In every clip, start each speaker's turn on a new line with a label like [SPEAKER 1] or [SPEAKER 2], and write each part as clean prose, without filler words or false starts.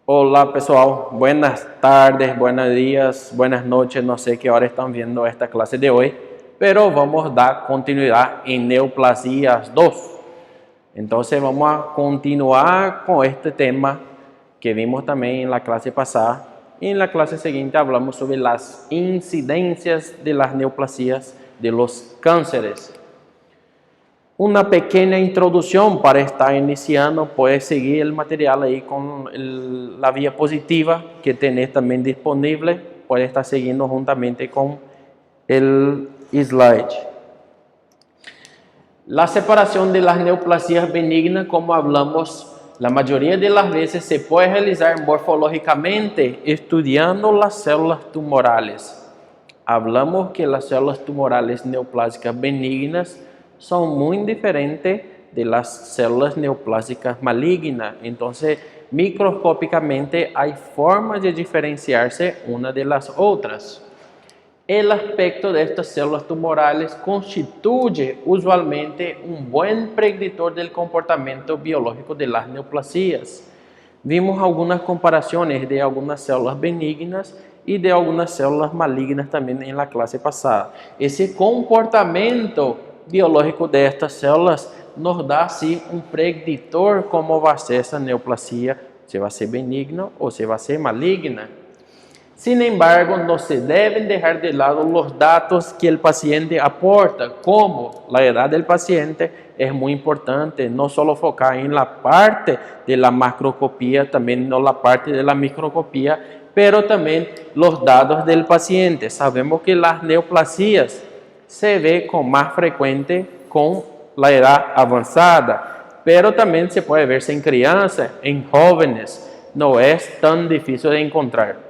[SPEAKER 1] Olá pessoal, buenas tardes, buenos días, buenas noches, no sé qué hora están viendo esta clase de hoy, pero vamos a dar continuidad en neoplasias 2. Entonces vamos a continuar con este tema que vimos también en la clase pasada. En la clase siguiente hablamos sobre las incidencias de las neoplasias de los cánceres. Una pequeña introducción para estar iniciando, puedes seguir el material ahí con la diapositiva que tenés también disponible, puedes estar siguiendo juntamente con el slide. La separación de las neoplasias benignas, como hablamos, la mayoría de las veces se puede realizar morfológicamente estudiando las células tumorales. Hablamos que las células tumorales neoplásicas benignas son muy diferentes de las células neoplásicas malignas. Entonces, microscópicamente hay formas de diferenciarse una de las otras. El aspecto de estas células tumorales constituye usualmente un buen predictor del comportamiento biológico de las neoplasias. Vimos algunas comparaciones de algunas células benignas y de algunas células malignas también en la clase pasada. Ese comportamento biológico de estas células nos da así un predictor como va a ser esa neoplasia, si va a ser benigna o si va a ser maligna. Sin embargo, no se deben dejar de lado los datos que el paciente aporta, como la edad del paciente es muy importante, no solo focar en la parte de la macroscopía, también no la parte de la microscopía, pero también los datos del paciente. Sabemos que las neoplasias se ve con más frecuente con la edad avanzada, pero también se puede verse en crianças, en jóvenes, no es tan difícil de encontrar.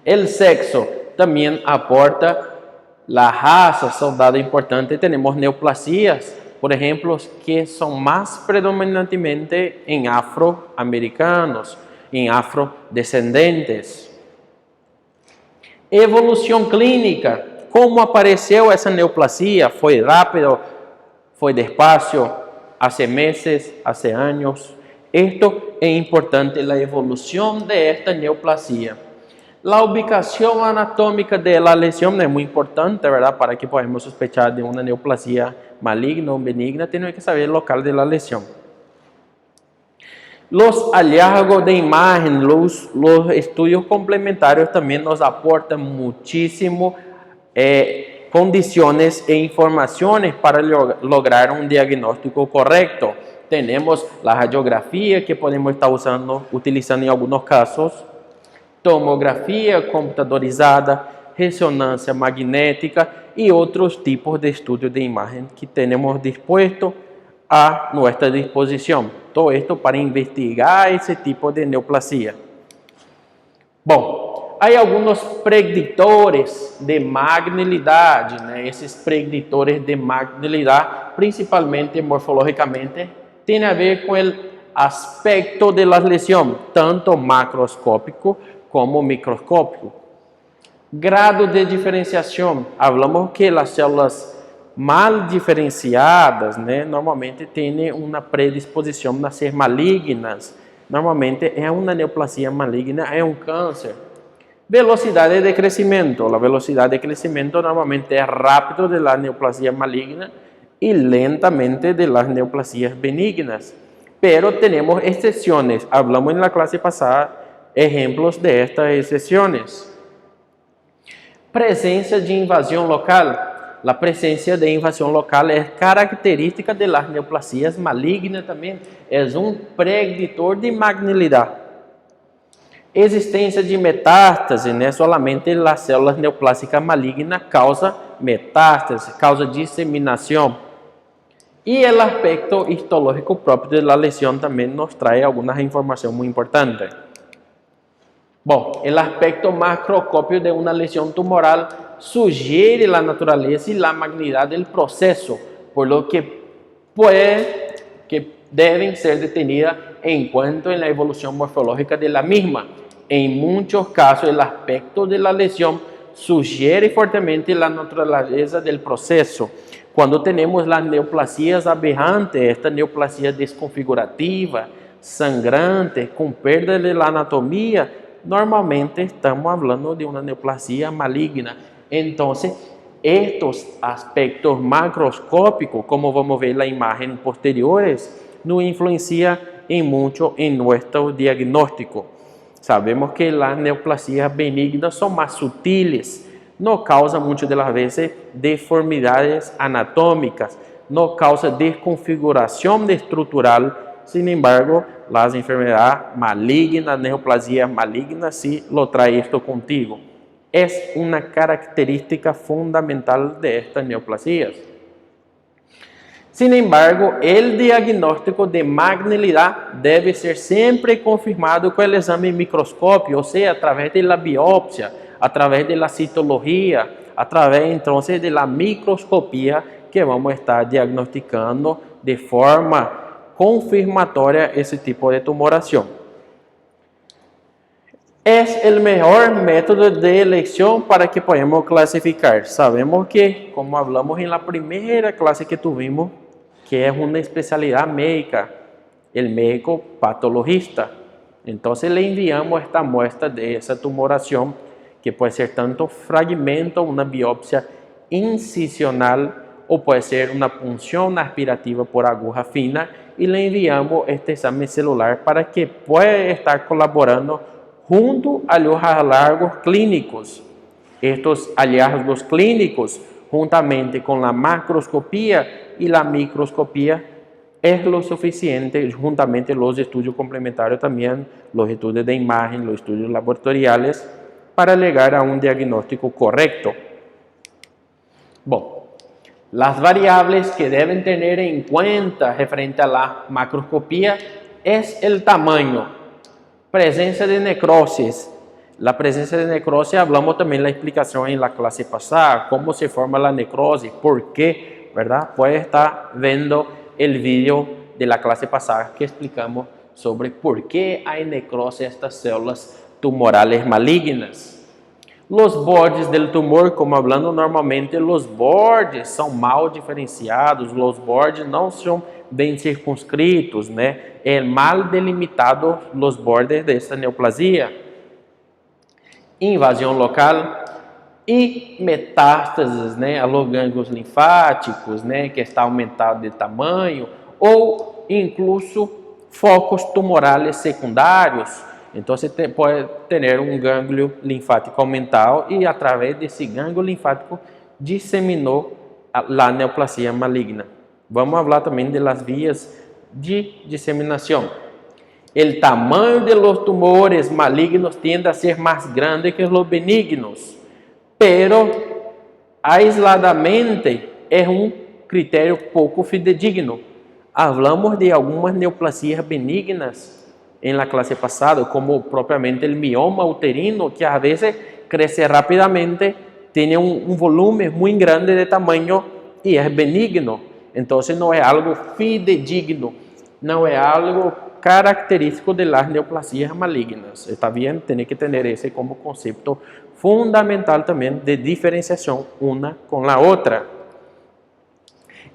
[SPEAKER 1] El sexo también aporta, la raza son dados importantes. Tenemos neoplasias, por ejemplo, que son más predominantemente en afroamericanos, en afrodescendentes. Evolución clínica. ¿Cómo apareció esa neoplasia? ¿Fue rápido? ¿Fue despacio? ¿Hace meses? ¿Hace años? Esto es importante, la evolución de esta neoplasia. La ubicación anatómica de la lesión es muy importante, ¿verdad? Para que podamos sospechar de una neoplasia maligna o benigna, tenemos que saber el local de la lesión. Los hallazgos de imagen, los estudios complementarios también nos aportan muchísimo condiciones e informaciones para lograr un diagnóstico correcto. Tenemos la radiografía que podemos estar utilizando en algunos casos, tomografia computadorizada, ressonância magnética e outros tipos de estudo de imagem que temos disposto a nossa disposição. Todo esto para investigar esse tipo de neoplasia. Bom, há alguns predictores de magnilidade, né? Esses predictores de magnilidade, principalmente morfologicamente, têm a ver com o aspecto de la lesión, tanto macroscópico como microscópico. Grado de diferenciação. Hablamos que as células mal diferenciadas, né, normalmente têm uma predisposição a ser malignas. Normalmente é uma neoplasia maligna, é um câncer. Velocidade de crescimento. A velocidade de crescimento normalmente é rápido de la neoplasia maligna e lentamente de las neoplasias benignas. Pero tenemos excepciones. Hablamos en la clase pasada ejemplos de estas excepciones. Presencia de invasión local. La presencia de invasión local es característica de las neoplasias malignas también. Es un predictor de magnilidad. Existência de metástase, né? Solamente las células neoplásicas malignas causa metástase, causa disseminação. E o aspecto histológico próprio da lesão também nos traz algumas informações muito importantes. Bom, o aspecto macroscópico de uma lesão tumoral sugiere a natureza e a magnitude do processo, por lo que devem ser detenidas enquanto en la evolução morfológica de la misma. En muitos casos, o aspecto de la lesão sugiere fortemente a natureza del processo. Quando temos as neoplasias aberrantes, esta neoplasia desconfigurativa, sangrantes, con pérdida de la anatomía, normalmente estamos hablando de una neoplasia maligna. Entonces, estos aspectos macroscópicos, como vamos a ver en la imagen posteriores, nos influencian mucho en nuestro diagnóstico. Sabemos que las neoplasias benignas son más sutiles, no causan muchas de las veces deformidades anatómicas, no causa desconfiguración estructural. Sin embargo, las enfermedades malignas, neoplasias malignas, sí lo trae esto contigo. Es una característica fundamental de estas neoplasias. Sin embargo, el diagnóstico de malignidad debe ser siempre confirmado con el examen microscópico, o sea, a través de la biopsia, a través de la citología, a través entonces de la microscopía, que vamos a estar diagnosticando de forma confirmatoria ese tipo de tumoración. Es el mejor método de elección para que podamos clasificar. Sabemos que, como hablamos en la primera clase que tuvimos, que es una especialidad médica, el médico patologista. Entonces le enviamos esta muestra de esa tumoración, que puede ser tanto fragmento, una biopsia incisional, o puede ser una punción aspirativa por aguja fina, y le enviamos este examen celular para que pueda estar colaborando junto a los hallazgos clínicos. Estos hallazgos clínicos, juntamente con la macroscopía y la microscopía, es lo suficiente, juntamente los estudios complementarios también, los estudios de imagen, los estudios laboratoriales, para llegar a un diagnóstico correcto. Bueno, las variables que deben tener en cuenta referente a la macroscopía es el tamaño, presencia de necrosis. La presencia de necrosis, hablamos también la explicación en la clase pasada, cómo se forma la necrosis, por qué, ¿verdad? Puede estar viendo el vídeo de la clase pasada que explicamos sobre por qué hay necrosis de estas células tumorales malignas. Los bordes del tumor, como hablando normalmente, los bordes son mal diferenciados, los bordes no son bien circunscritos, ¿no? Es mal delimitado los bordes de esta neoplasia. Invasión local y metástasis, ¿no? A los ganglios linfáticos, ¿no? Que está aumentado de tamaño, o incluso focos tumorales secundarios. Entonces puede tener un ganglio linfático aumentado y a través de ese ganglio linfático diseminó la neoplasia maligna. Vamos a hablar también de las vías de diseminación. El tamaño de los tumores malignos tiende a ser más grande que los benignos, pero aisladamente es un criterio poco fidedigno. Hablamos de algunas neoplasias benignas en la clase pasada, como propiamente el mioma uterino, que a veces crece rápidamente, tiene un volumen muy grande de tamaño y es benigno. Entonces no es algo fidedigno, no es algo característico de las neoplasias malignas. Está bien, tiene que tener ese como concepto fundamental también de diferenciación una con la otra.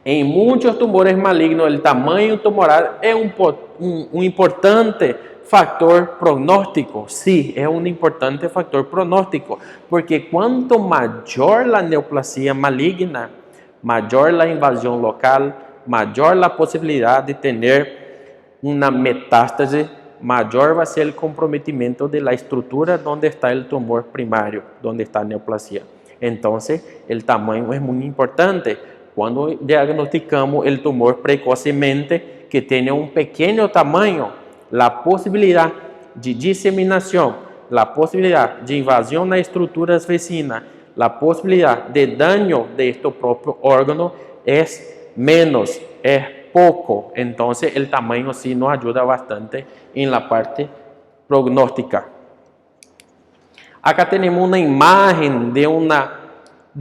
[SPEAKER 1] En muchos tumores malignos, el tamaño tumoral es un importante factor pronóstico. Sí, es un importante factor pronóstico, porque cuanto mayor la neoplasia maligna, mayor la invasión local, mayor la posibilidad de tener una metástase, mayor va a ser el comprometimiento de la estructura donde está el tumor primario, donde está la neoplasia. Entonces, el tamaño es muy importante. Cuando diagnosticamos el tumor precocemente, que tiene un pequeño tamaño, la posibilidad de diseminación, la posibilidad de invasión a estructuras vecinas, la posibilidad de daño de este propio órgano es menos, es poco. Entonces el tamaño sí nos ayuda bastante en la parte prognóstica. Acá tenemos una imagen de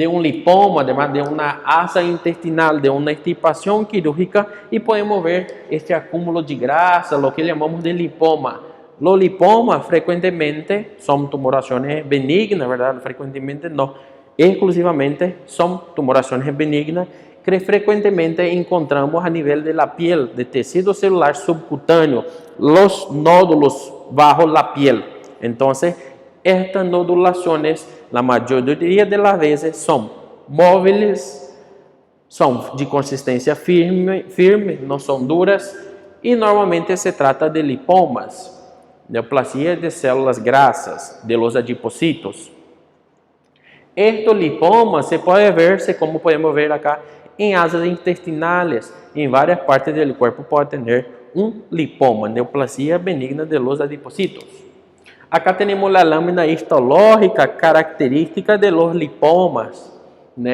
[SPEAKER 1] un lipoma, además de una asa intestinal, de una extirpación quirúrgica, y podemos ver este acúmulo de grasa, lo que llamamos de lipoma. Los lipomas frecuentemente son tumoraciones benignas, ¿verdad? Frecuentemente no, exclusivamente son tumoraciones benignas que frecuentemente encontramos a nivel de la piel, de tejido celular subcutáneo, los nódulos bajo la piel. Entonces, estas nodulaciones, la mayoría de las veces, son móviles, son de consistencia firme, no son duras, y normalmente se trata de lipomas, neoplasia de células grasas, de los adipocitos. Estos lipomas se puede verse, como podemos ver acá, en asas intestinales, en varias partes del cuerpo puede tener un lipoma, neoplasia benigna de los adipocitos. Acá tenemos la lámina histológica característica de los lipomas, ¿no?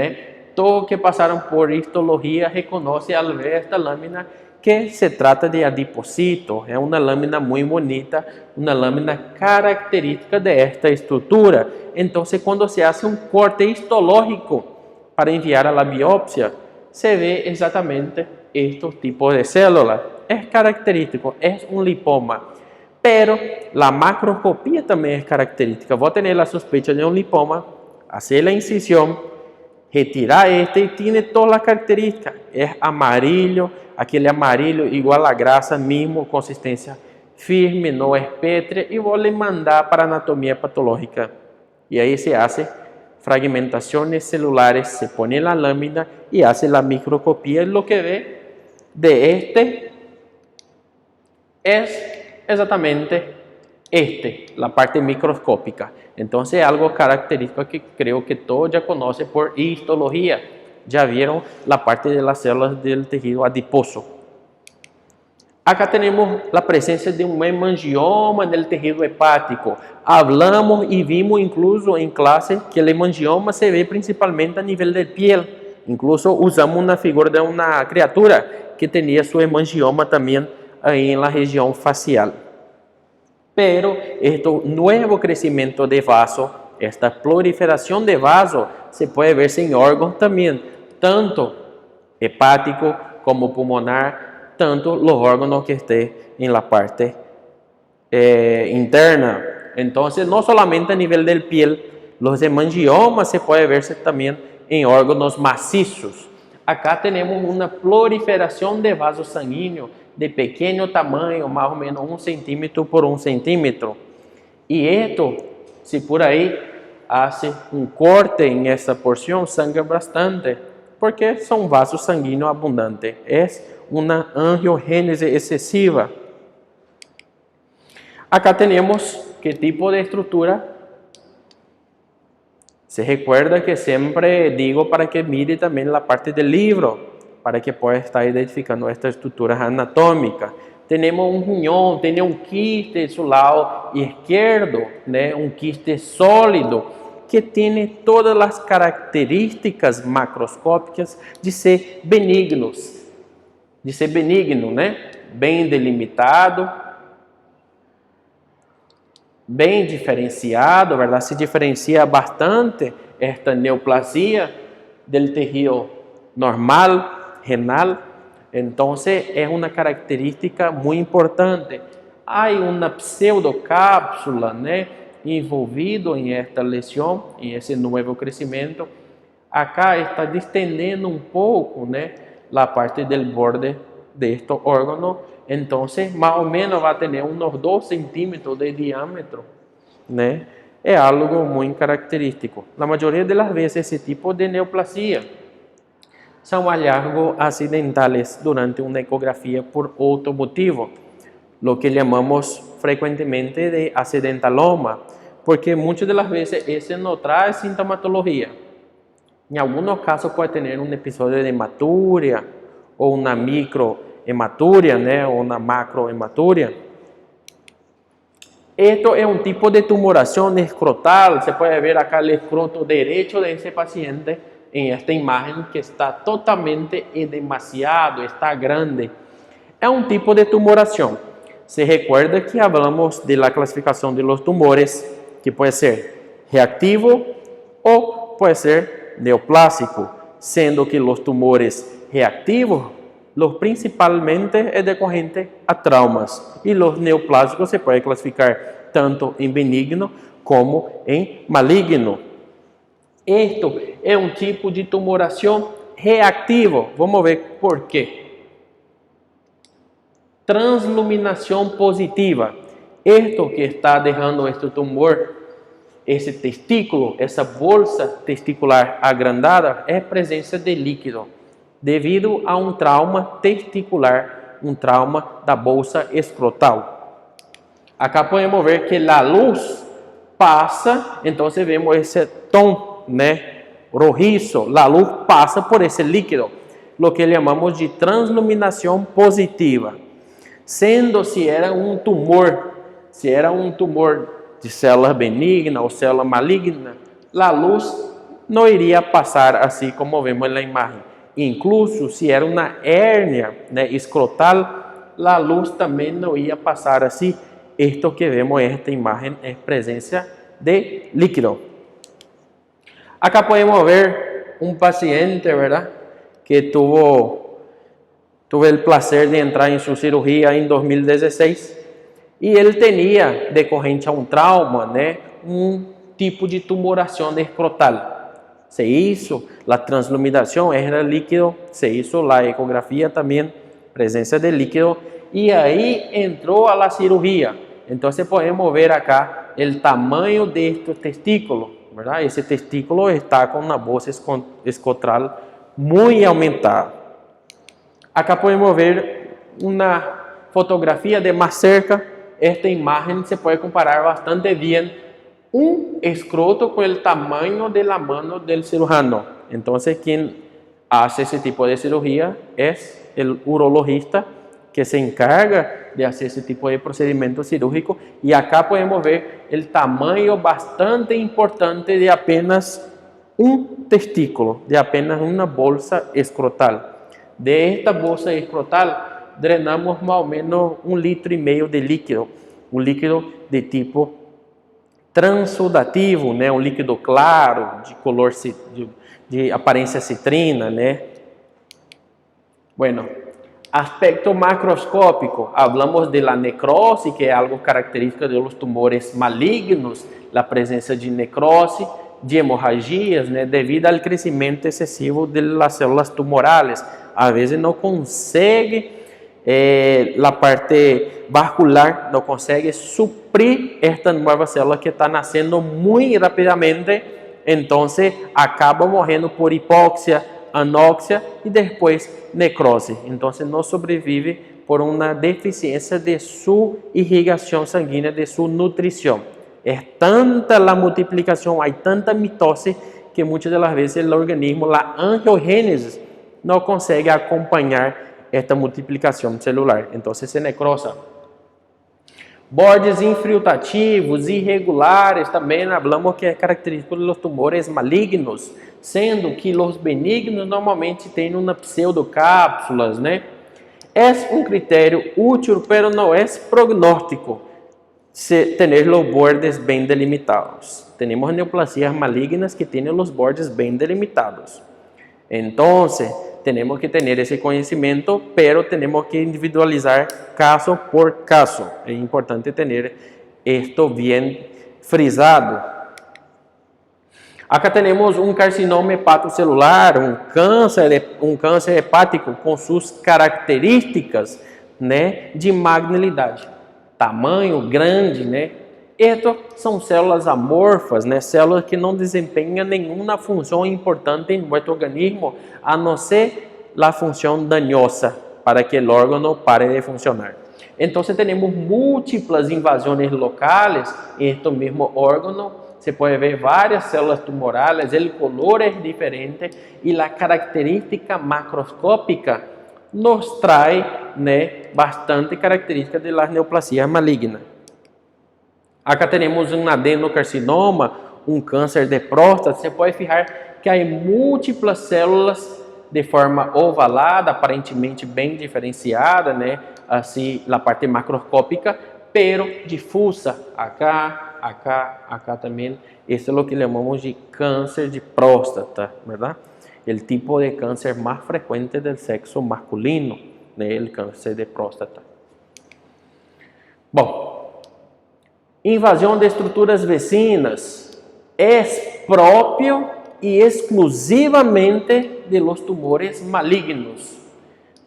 [SPEAKER 1] Todos que pasaron por histología reconoce al ver esta lámina que se trata de adipocito. Es una lámina muy bonita, una lámina característica de esta estructura. Entonces, cuando se hace un corte histológico para enviar a la biopsia, se ve exactamente estos tipos de células. Es característico, es un lipoma. Pero la macroscopía también es característica. Voy a tener la sospecha de un lipoma, hacer la incisión, retirar y tiene todas las características. Es amarillo, aquele amarillo igual a grasa mismo, consistencia firme, no es pétrea, y voy a mandar para anatomía patológica. Y ahí se hace fragmentaciones celulares, se pone la lámina y hace la microscopía. Lo que ve de este es exactamente la parte microscópica. Entonces es algo característico que creo que todos ya conocen por histología. Ya vieron la parte de las células del tejido adiposo. Acá tenemos la presencia de un hemangioma del tejido hepático. Hablamos y vimos incluso en clase que el hemangioma se ve principalmente a nivel de piel. Incluso usamos una figura de una criatura que tenía su hemangioma también ahí en la región facial. Pero este nuevo crecimiento de vaso, esta proliferación de vaso, se puede ver en órganos también, tanto hepático como pulmonar, tanto los órganos que estén en la parte interna. Entonces, no solamente a nivel del piel, los hemangiomas se puede verse también en órganos macizos. Acá tenemos una proliferación de vasos sanguíneos de pequeño tamaño, más o menos 1 centímetro por 1 centímetro. Y esto, si por ahí hace un corte en esa porción, sangra bastante, porque son vasos sanguíneos abundantes. Es una angiogénesis excesiva. Acá tenemos qué tipo de estructura. Se recuerda que siempre digo para que mire también la parte del libro, para que pueda estar identificando estas estructuras anatómicas. Tenemos un riñón, tiene un quiste en su lado izquierdo, ¿no? Un quiste sólido, que tiene todas las características macroscópicas de ser benignos, de ser benigno, ¿no? Bem delimitado, bem diferenciado, ¿verdad? Se diferencia bastante esta neoplasia del tejido normal, renal. Entonces es una característica muy importante. Hay una pseudocápsula, ¿no? Envolvido en esta lesión, en ese nuevo crecimiento. Acá está distendiendo un poco, ¿no? La parte del borde de estos órganos. Entonces más o menos va a tener unos 2 centímetros de diámetro, ¿no? Es algo muy característico. La mayoría de las veces ese tipo de neoplasia son hallazgos accidentales durante una ecografía por otro motivo, lo que llamamos frecuentemente de accidentaloma, porque muchas de las veces ese no trae sintomatología. En algunos casos puede tener un episodio de hematuria o una microhematuria, ¿no? O una macrohematuria. Esto es un tipo de tumoración escrotal. Se puede ver acá el escroto derecho de ese paciente en esta imagen, que está totalmente edemasiado, está grande. Es un tipo de tumoración. Se recuerda que hablamos de la clasificación de los tumores, que puede ser reactivo o puede ser neoplásico, siendo que los tumores reactivos, los principalmente es decorrente a traumas, y los neoplásicos se puede clasificar tanto en benigno como en maligno. Esto é um tipo de tumoração reactivo. Vamos ver por quê. Transluminação positiva. Esto que está deixando este tumor, esse testículo, essa bolsa testicular agrandada, é presença de líquido, devido a um trauma testicular, um trauma da bolsa escrotal. Acá podemos ver que a luz passa, então vemos esse tom, né, rojizo, a luz passa por esse líquido, lo que chamamos de transluminação positiva. Sendo se era um tumor de célula benigna ou célula maligna, a luz não iria passar assim como vemos na imagem. Incluso se era uma hérnia, né, escrotal, a luz também não ia passar assim. Isto que vemos esta imagem é presença de líquido. Acá podemos ver um paciente, ¿verdad?, que tuve o placer de entrar em sua cirurgia em 2016 e ele tinha, decorrente a um trauma, né, um tipo de tumoração escrotal. Se hizo a transluminação, era líquido, se hizo a ecografia também, presença de líquido, e aí entrou a la cirurgia. Então podemos ver acá o tamanho deste testículo, ¿verdad? Esse testículo está com uma bolsa escrotal muito aumentada. Acá podemos ver uma fotografia de mais cerca. Esta imagem se pode comparar bastante bem um escroto com o tamanho da mão do cirurgião. Então, quem faz esse tipo de cirurgia é o urologista, que se encarga de fazer esse tipo de procedimento cirúrgico. E acá podemos ver o tamanho bastante importante de apenas um testículo, de apenas uma bolsa escrotal. De esta bolsa escrotal, drenamos mais ou menos 1,5 litro de líquido, um líquido de tipo transudativo, né? Um líquido claro, de color, de aparência citrina, né? Bueno, aspecto macroscópico, hablamos de la necrose, que é algo característico de los tumores malignos, a presença de necrose, de hemorragias, né, devido ao crescimento excessivo das células tumorales. A vezes não consegue, a parte vascular não consegue suprir esta nova célula que está nascendo muito rapidamente, então acaba morrendo por hipóxia, anóxia e depois necrose. Então não sobrevive por uma deficiência de sua irrigação sanguínea, de sua nutrição. É tanta a multiplicação, há tanta mitose, que muitas das vezes o organismo, a angiogênese, não consegue acompanhar esta multiplicação celular. Então se necrosa. Bordes infiltrativos, irregulares, também falamos que é característico dos tumores malignos, sendo que os benignos normalmente têm uma pseudocápsulas, né? É um critério útil, mas não é prognóstico. Ter os bordes bem delimitados. Temos neoplasias malignas que têm os bordes bem delimitados. Então, temos que ter esse conhecimento, pero temos que individualizar caso por caso. É importante ter isto bem frisado. Acá temos um carcinoma hepatocelular, um câncer hepático com suas características, né, de magnilidade. Tamanho grande, né? Estas são células amorfas, né? Células que não desempenham nenhuma função importante em nosso organismo, a não ser a função danosa, para que o órgão pare de funcionar. Então, temos múltiplas invasões locais em este mesmo órgão. Você pode ver várias células tumorales, o color é diferente e a característica macroscópica nos traz, né, bastante característica de las neoplasias malignas. Acá temos um adenocarcinoma, um câncer de próstata. Você pode fijar que há múltiplas células de forma ovalada, aparentemente bem diferenciada, né, assim, a parte macroscópica, pero difusa, acá também. Esse é o que chamamos de câncer de próstata, verdade? O tipo de câncer mais frequente do sexo masculino, né, o câncer de próstata. Bom, invasão de estruturas vecinas é próprio y exclusivamente de los tumores malignos,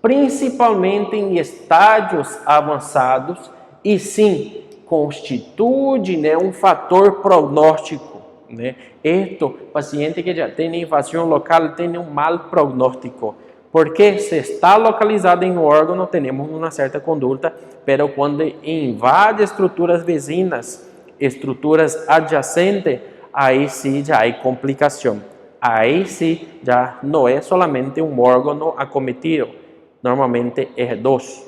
[SPEAKER 1] principalmente em estágios avançados, e sim, constitui, né, um fator prognóstico, né? Este paciente que já tem invasão local tem um mau prognóstico, porque se está localizado em um órgão, temos uma certa conduta, pero quando invade estruturas vizinhas, estruturas adjacentes, aí sim já há complicação. Aí sim já não é somente um órgão acometido, normalmente é dois.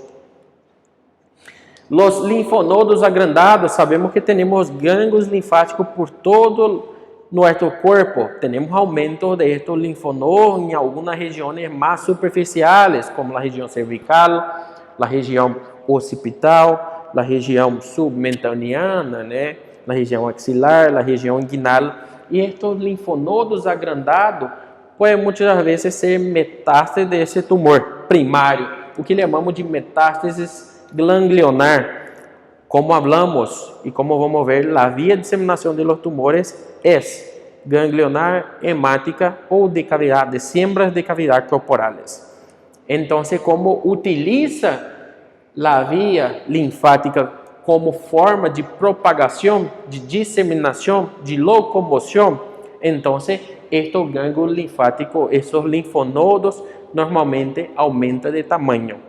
[SPEAKER 1] Os linfonodos agrandados, sabemos que temos gânglios linfáticos por todo nosso corpo. Temos aumento de estes linfonodos em algumas regiões mais superficiais, como a região cervical, a região occipital, a região submentaneana, né? A região axilar, a região inguinal. E estes linfonodos agrandados podem muitas vezes ser metástase desse tumor primário, o que chamamos de metástases ganglionar. Como hablamos e como vamos ver, a via de disseminação de los tumores é ganglionar, hemática ou de cavidade, de siembras de cavidade corporales. Então, como utiliza a via linfática como forma de propagação, de disseminação, de locomoção, então, estes gânglios linfáticos, esses linfonodos, normalmente aumentam de tamanho.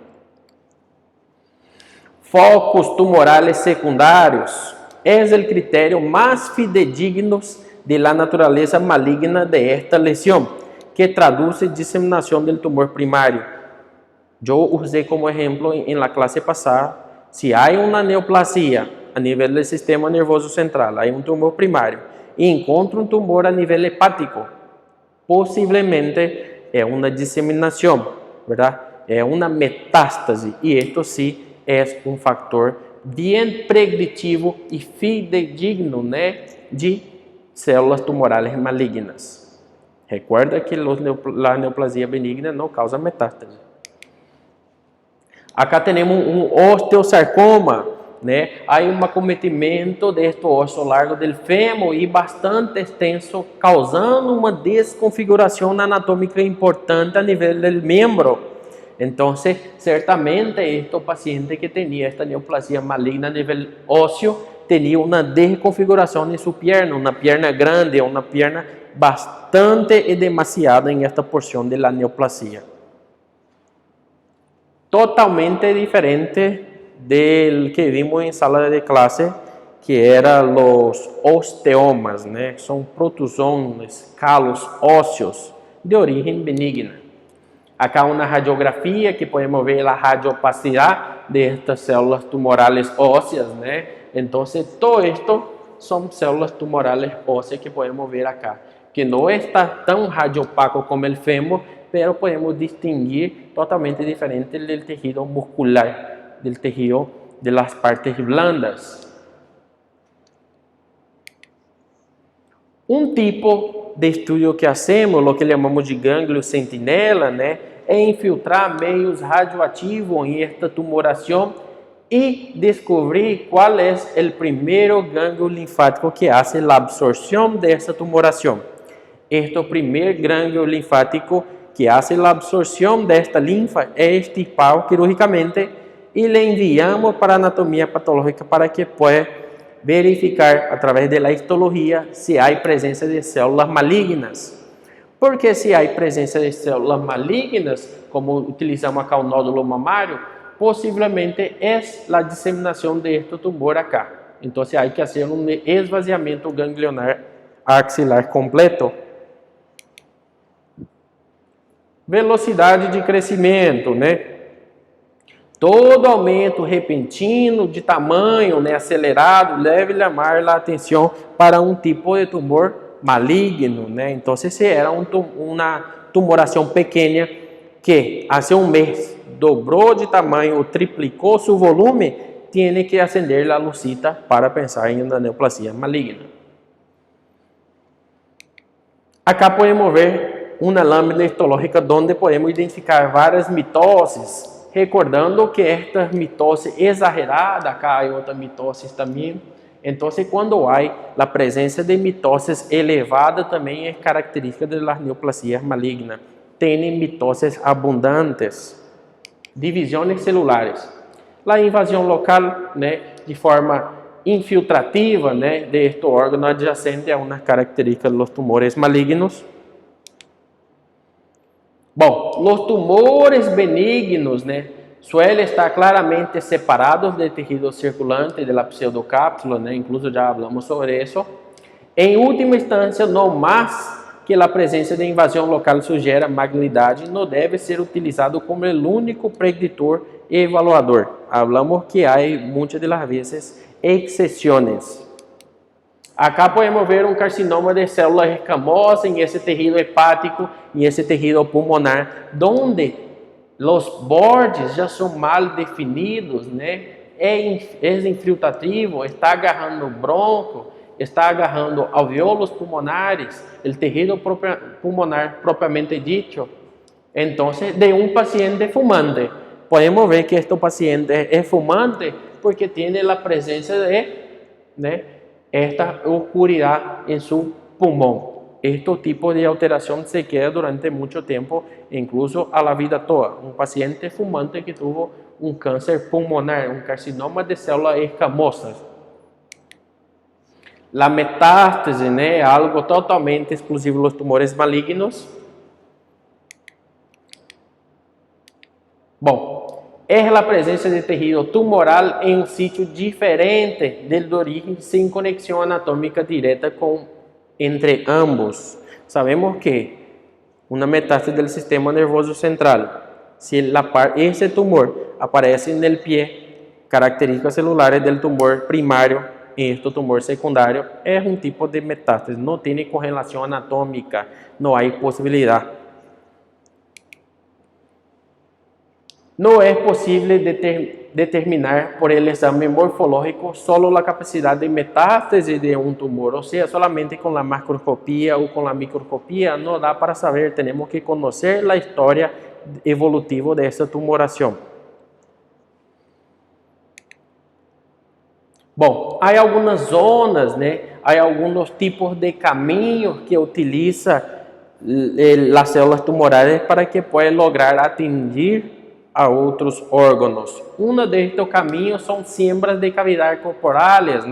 [SPEAKER 1] Focos tumorales secundarios es el criterio más fidedigno de la naturaleza maligna de esta lesión, que traduce diseminación del tumor primario. Yo usé como ejemplo en la clase pasada, si hay una neoplasia a nivel del sistema nervioso central, hay un tumor primario, y encuentro un tumor a nivel hepático, posiblemente es una diseminación, ¿verdad? Es una metástase, y esto sí é um fator bem preditivo e fidedigno, né, de células tumorais malignas. Recuerda que a neoplasia benigna não causa metástase. Acá temos um osteosarcoma, né? Há um acometimento deste osso largo do fêmur e bastante extenso, causando uma desconfiguração anatômica importante a nível do membro. Então, certamente, este paciente que tinha esta neoplasia maligna a nível ósseo tinha uma desconfiguração em sua perna, uma perna grande, uma perna bastante e demasiada em esta porção da neoplasia. Totalmente diferente do que vimos em sala de classe, que eram os osteomas, né? São protusões, calos ósseos de origem benigna. Acá uma radiografia que podemos ver a radiopacidade destas células tumorales ósseas, né? Então, todo isto são células tumorales ósseas que podemos ver acá, que não está tão radiopaco como o fêmur, pero podemos distinguir totalmente diferente do tecido muscular, do tecido de las partes blandas. Um tipo de estudo que hacemos, o que chamamos de gânglio sentinela, né, é infiltrar meios radioativos em esta tumoração e descobrir qual é o primeiro gânglio linfático que faz a absorção dessa tumoração. Este primeiro gânglio linfático que faz a absorção desta linfa é extirpado quirúrgicamente e le enviamos para a anatomia patológica para que pueda verificar através da histologia se há presença de células malignas. Porque se há presença de células malignas, como utilizamos acá o nódulo mamário, possivelmente é a disseminação deste tumor acá. Então, há que fazer um esvaziamento ganglionar axilar completo. Velocidade de crescimento, né? Todo aumento repentino de tamanho, né, acelerado, deve chamar a atenção para um tipo de tumor maligno, né? Então, se era uma tumoração pequena que há um mês dobrou de tamanho ou triplicou seu volume, tem que acender a lucita para pensar em uma neoplasia maligna. Acá podemos ver uma lâmina histológica onde podemos identificar várias mitoses, recordando que esta mitose exagerada, acá há outra mitose também, Entonces, cuando hay la presencia de mitosis elevada, también es característica de las neoplasias malignas. Tienen mitosis abundantes. Divisiones celulares. La invasión local, de forma infiltrativa, de este órgano adyacente a unas características de los tumores malignos. Los tumores benignos, suelen estar claramente separados del tejido circulante de la pseudocápsula, incluso ya hablamos sobre eso. En última instancia, no más que la presencia de invasión local sugiera malignidad, no debe ser utilizado como el único predictor e evaluador. Hablamos que hay muchas de las veces excepciones. Acá podemos ver un carcinoma de células escamosas en ese tejido hepático y ese tejido pulmonar, donde los bordes ya son mal definidos, es infiltrativo, está agarrando bronco, está agarrando alvéolos pulmonares, el tejido pulmonar propiamente dicho. Entonces, de un paciente fumante, podemos ver que este paciente es fumante porque tiene la presencia de esta oscuridad en su pulmón. Este tipo de alteración se queda durante mucho tiempo, incluso a la vida toda. Un paciente fumante que tuvo un cáncer pulmonar, un carcinoma de células escamosas. La metástase, algo totalmente exclusivo de los tumores malignos. Es la presencia de tejido tumoral en un sitio diferente del de origen, sin conexión anatómica directa entre ambos. Sabemos que una metástase del sistema nervioso central, si ese tumor aparece en el pie, características celulares del tumor primario, en este tumor secundario, es un tipo de metástase, no tiene correlación anatómica, no hay posibilidad. No es posible determinar por el examen morfológico solo la capacidad de metástase de un tumor, o sea, solamente con la macroscopía o con la microscopía no da para saber, tenemos que conocer la historia evolutiva de esa tumoración. Hay algunas zonas, hay algunos tipos de caminos que utiliza las células tumorales para que puedan lograr atingir a otros órganos. Uno de estos caminos son siembras de cavidades corporales,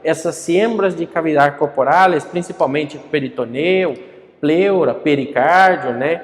[SPEAKER 1] Essas siembras de cavidades corporales, principalmente peritoneo, pleura, pericárdio,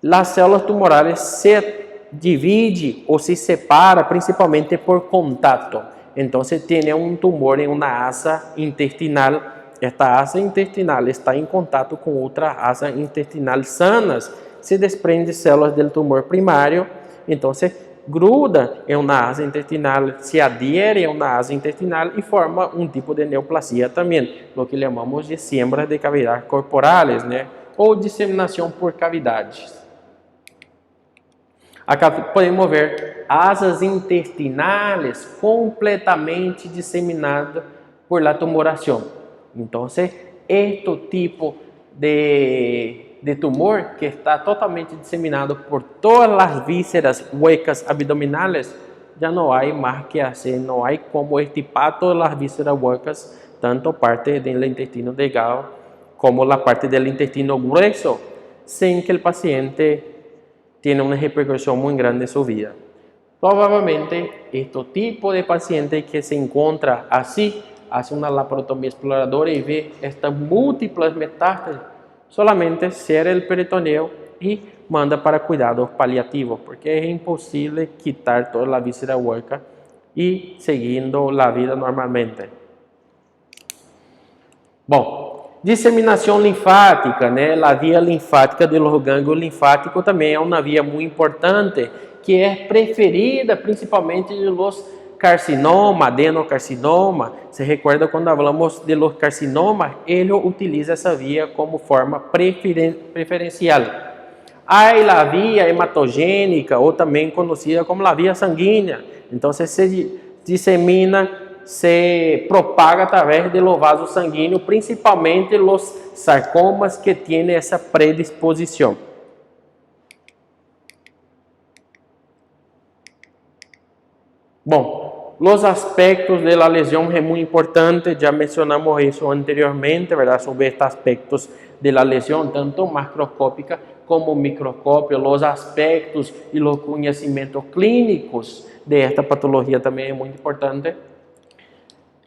[SPEAKER 1] Las células tumorales se dividen o se separan principalmente por contacto. Entonces tiene un tumor en una asa intestinal. Esta asa intestinal está en contacto con otras asas intestinal sanas. Se desprende células del tumor primario. Entonces gruda en una asa intestinal, se adhiere a una asa intestinal y forma un tipo de neoplasia también, lo que llamamos de siembras de cavidades corporales, o diseminación por cavidades. Acá podemos ver asas intestinales completamente diseminadas por la tumoración. Entonces, este tipo de tumor que está totalmente diseminado por todas las vísceras huecas abdominales, ya no hay más que hacer, no hay como extirpar todas las vísceras huecas, tanto parte del intestino delgado como la parte del intestino grueso, sin que el paciente tiene una repercusión muy grande en su vida. Probablemente este tipo de paciente que se encuentra así, hace una laparotomía exploradora y ve estas múltiples metástasis, solamente cierra el peritoneo y manda para cuidados paliativos, porque es imposible quitar toda la víscera hueca y siguiendo la vida normalmente. Disseminação linfática, a via linfática de los ganglios linfáticos também é uma via muito importante, que é preferida principalmente de los carcinoma, adenocarcinoma. Se recuerda quando falamos de los carcinomas, ele utiliza essa via como forma preferencial. Há a via hematogênica, ou também conhecida como a via sanguínea. Então, se dissemina, se propaga através de los vasos sanguíneos, principalmente los sarcomas que tienen esa predisposición. Los aspectos de la lesión es muy importante, ya mencionamos eso anteriormente, ¿verdad? Sobre estos aspectos de la lesión, tanto macroscópica como microscópica, los aspectos y los conocimientos clínicos de esta patología también es muy importante.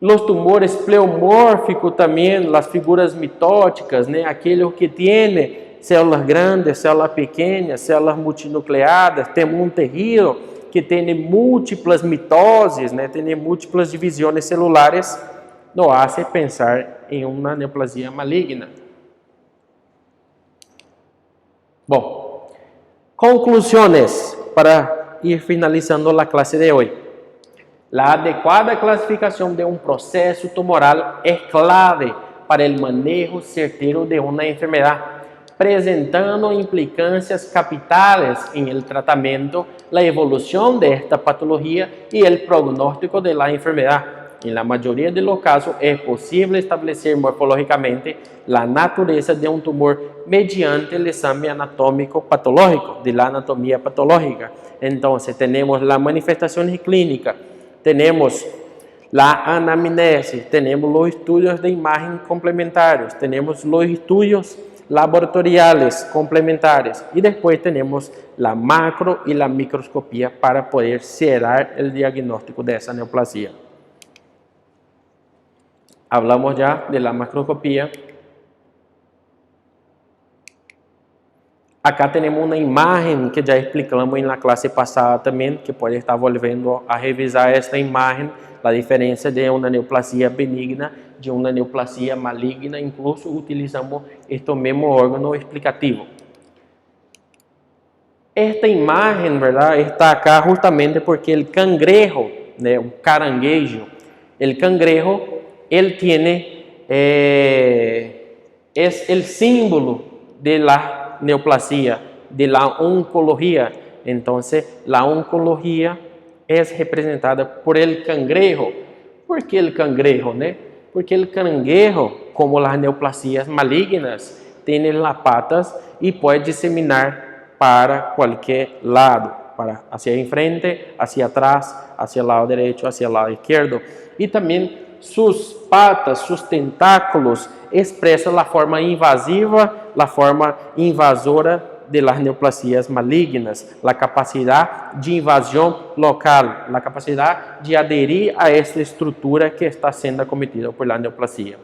[SPEAKER 1] Los tumores pleomórficos también, las figuras mitóticas, ¿no? Aquellos que tienen células grandes, células pequeñas, células multinucleadas, tenemos un tejido que tiene múltiplas mitoses, né? Tiene múltiplas divisiones celulares, nos hace pensar en una neoplasia maligna. Bom, conclusiones para ir finalizando la clase de hoy. La adecuada clasificación de un proceso tumoral es clave para el manejo certero de una enfermedad, presentando implicancias capitales en el tratamiento, la evolución de esta patología y el pronóstico de la enfermedad. En la mayoría de los casos es posible establecer morfológicamente la naturaleza de un tumor mediante el examen anatómico patológico, de la anatomía patológica. Entonces tenemos las manifestaciones clínicas, tenemos la anamnesis, tenemos los estudios de imagen complementarios, tenemos los estudios laboratoriales complementares y después tenemos la macro y la microscopía para poder cerrar el diagnóstico de esa neoplasia. Hablamos ya de la macroscopía. Acá tenemos una imagen que ya explicamos en la clase pasada también, que puede estar volviendo a revisar esta imagen, la diferencia de una neoplasia benigna de una neoplasia maligna, incluso utilizamos este mismo órgano explicativo. Esta imagen, ¿verdad?, está acá justamente porque el cangrejo, ¿no?, un caranguejo, el cangrejo, él tiene, es el símbolo de la neoplasia, de la oncología. Entonces, la oncología es representada por el cangrejo. ¿Por qué el cangrejo, no? Porque el cangrejo, como las neoplasias malignas, tiene las patas y puede diseminar para cualquier lado, para hacia enfrente, hacia atrás, hacia el lado derecho, hacia el lado izquierdo. Y también sus patas, sus tentáculos expresan la forma invasiva, la forma invasora de las neoplasias malignas, la capacidad de invasión local, la capacidad de adherir a esta estructura que está siendo acometida por la neoplasia.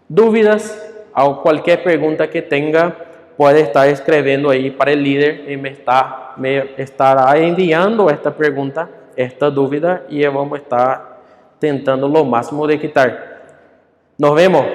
[SPEAKER 1] ¿Dúvidas o cualquier pregunta que tenga? Puede estar escribiendo ahí para el líder y me estará enviando esta pregunta, esta dúvida, y vamos a estar tentando lo máximo de quitar. Nos vemos.